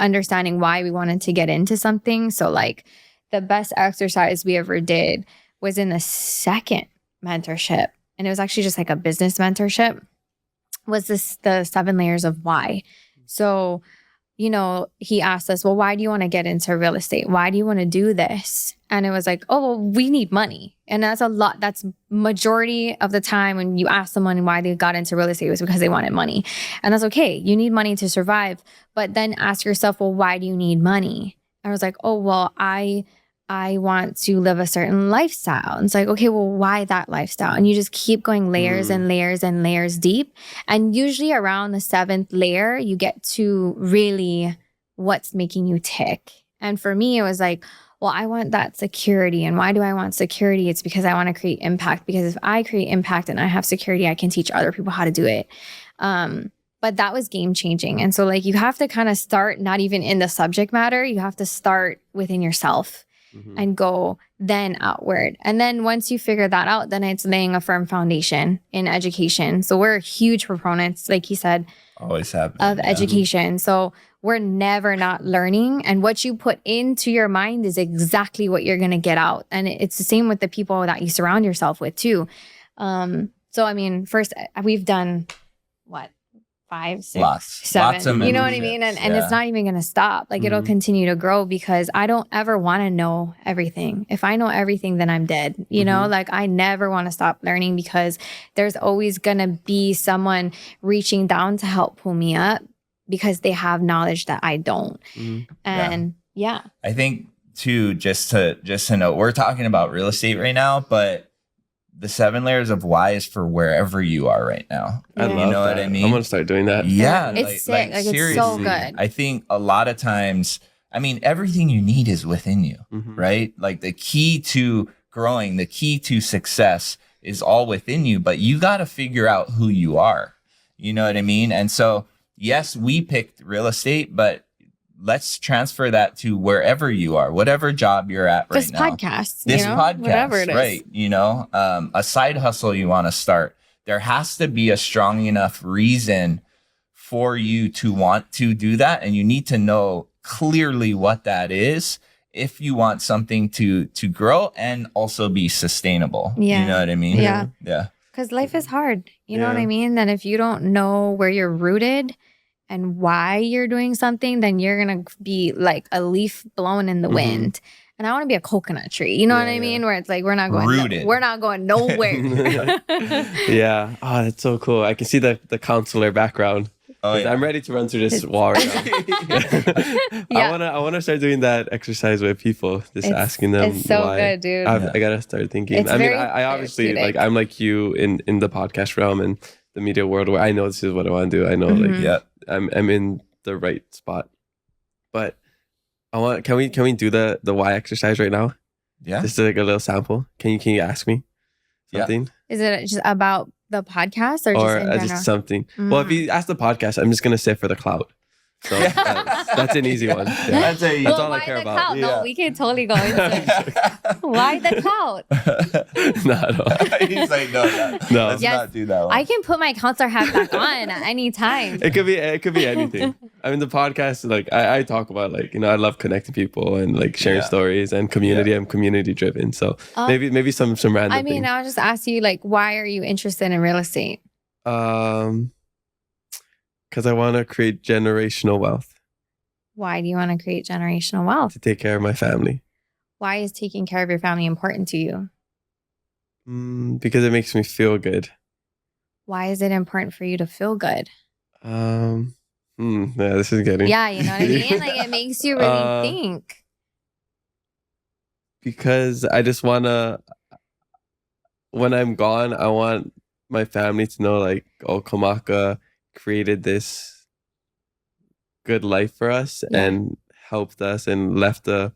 understanding why we wanted to get into something. So like the best exercise we ever did was in the second mentorship. And it was actually just like a business mentorship, was the 7 layers of why. So, you know, he asked us, well, why do you want to get into real estate? Why do you want to do this? And it was like, oh, well, we need money. And that's a lot. That's majority of the time when you ask someone why they got into real estate, it was because they wanted money. And that's okay. You need money to survive. But then ask yourself, well, why do you need money? And I was like, oh, well, I want to live a certain lifestyle. And it's like, okay, well, why that lifestyle? And you just keep going layers and layers and layers deep. And usually around the 7th layer, you get to really what's making you tick. And for me, it was like, well, I want that security. And why do I want security? It's because I want to create impact. Because if I create impact and I have security, I can teach other people how to do it. But that was game changing. And so like you have to kind of start not even in the subject matter. You have to start within yourself. And go then outward. And then once you figure that out, then it's laying a firm foundation in education. So we're huge proponents, like he said, always have of education. So we're never not learning. And what you put into your mind is exactly what you're going to get out. And it's the same with the people that you surround yourself with too. So, I mean, first we've done what? 5, 6, 7, you know what I mean? And it's not even going to stop. Like it'll continue to grow because I don't ever want to know everything. If I know everything, then I'm dead. You know, like I never want to stop learning because there's always going to be someone reaching down to help pull me up because they have knowledge that I don't. And I think too, just to note, we're talking about real estate right now, but the 7 layers of why is for wherever you are right now. I love what I mean? I'm going to start doing that. Yeah. It's sick. Like seriously, it's so good. I think a lot of times, I mean, everything you need is within you, right? Like the key to growing, the key to success is all within you, but you got to figure out who you are. You know what I mean? And so, yes, we picked real estate, but let's transfer that to wherever you are, whatever job you're at right now. This podcast, whatever it is. Right? You know, a side hustle you want to start. There has to be a strong enough reason for you to want to do that, and you need to know clearly what that is if you want something to grow and also be sustainable. Yeah. You know what I mean? Yeah. Yeah. Because life is hard. You know what I mean? That if you don't know where you're rooted and why you're doing something, then you're going to be like a leaf blown in the wind. And I want to be a coconut tree. You know what I mean? Where it's like, we're not going nowhere. Yeah. Oh, that's so cool. I can see the counselor background. Oh, yeah. I'm ready to run through this wall right now. I want to start doing that exercise with people, just asking them it's so why. Good, dude. I got to start thinking. I mean, I obviously, like, I'm like you in the podcast realm and the media world where I know this is what I want to do. I know, I'm in the right spot. But can we do the why exercise right now? Yeah. Just like a little sample. Can you ask me something? Is it just about the podcast or just something? Well, if you ask the podcast, I'm just gonna say for the clout. So that's an easy one. Yeah. That's all I care about. Clout? No, we can totally go into it. Why the clout? Not at all. He's like, no. Let's not do that one. I can put my counselor hat back on at any time. It could be anything. I mean, the podcast, like I talk about, like, you know, I love connecting people and like sharing stories and community. I'm community driven. So maybe some random. I mean, I'll just ask you, like, why are you interested in real estate? Because I want to create generational wealth. Why do you want to create generational wealth? To take care of my family. Why is taking care of your family important to you? Because it makes me feel good. Why is it important for you to feel good? Yeah, this is getting... Yeah, you know what I mean? Like, it makes you really think. Because I just want to... When I'm gone, I want my family to know, like, oh, Kamaka created this good life for us and helped us and left a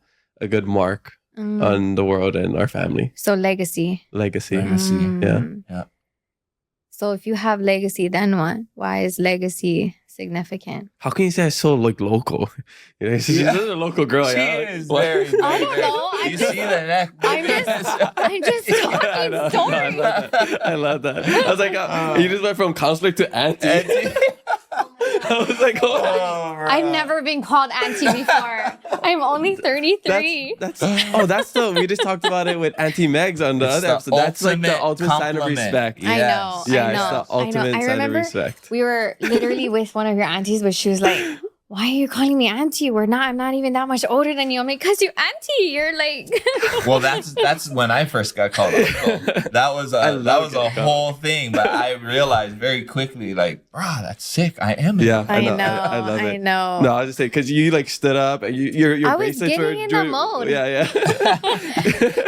good mark on the world and our family. So legacy. Yeah. So if you have legacy, then what? Why is legacy significant? How can you say it's so like local? You know, she's a local girl. She is very, very, I don't know. You see the neck. I'm just talking stories. I love that. I was like, you just went from counselor to auntie. I was like, oh. I've never been called auntie before. I'm only 33. That's we just talked about it with Auntie Megs on the other episode. That's like the ultimate sign of respect. I know. Yeah, it's the ultimate sign of respect. We were literally with one of your aunties, but she was like, why are you calling me auntie? I'm not even that much older than you. I'm like, because you're auntie. You're like. Well, that's when I first got called uncle. That was a whole thing. But I realized very quickly, like, bro, that's sick. I am. Yeah, I know. I love it. I know. No, I was just saying because you like stood up and your I was getting in the mode. Yeah.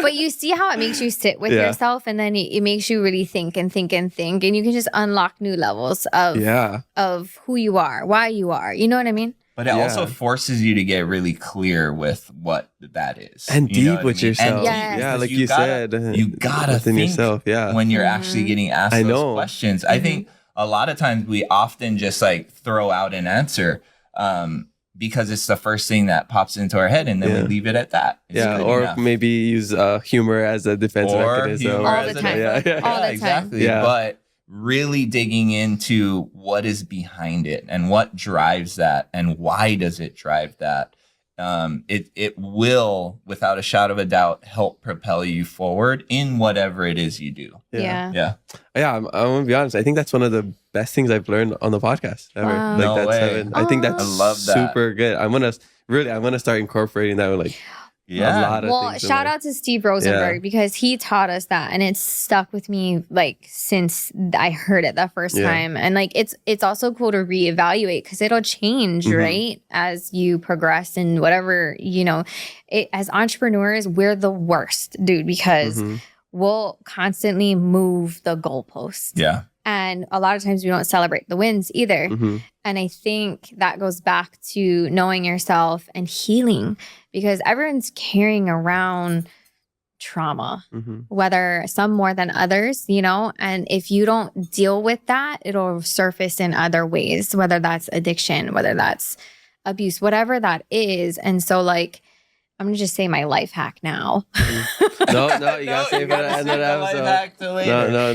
But you see how it makes you sit with yourself, and then it makes you really think, and you can just unlock new levels of who you are, why you are. You know what I mean? But it also forces you to get really clear with what that is. And deep with yourself. Yeah, like you said. You gotta think yourself, when you're actually getting asked those questions. I think a lot of times we often just like throw out an answer because it's the first thing that pops into our head, and then we leave it at that. It's or enough. Maybe use humor as a defense mechanism. All the time. Yeah, exactly. Yeah. But really digging into what is behind it and what drives that and why does it drive that. It will, without a shadow of a doubt, help propel you forward in whatever it is you do. Yeah. I'm gonna be honest. I think that's one of the best things I've learned on the podcast ever. Wow. Like No that's way. I think that's I love that. super good. I'm gonna start incorporating that with like a lot of things. Shout out to Steve Rosenberg because he taught us that, and it's stuck with me like since I heard it the first time. And like it's also cool to reevaluate because it'll change, right? As you progress and whatever, as entrepreneurs, we're the worst, dude, because we'll constantly move the goalposts. Yeah. And a lot of times we don't celebrate the wins either. And I think that goes back to knowing yourself and healing, because everyone's carrying around trauma, whether some more than others, and if you don't deal with that, it'll surface in other ways, whether that's addiction, whether that's abuse, whatever that is. And so like, I'm going to just say my life hack now. No, you got to say it. No.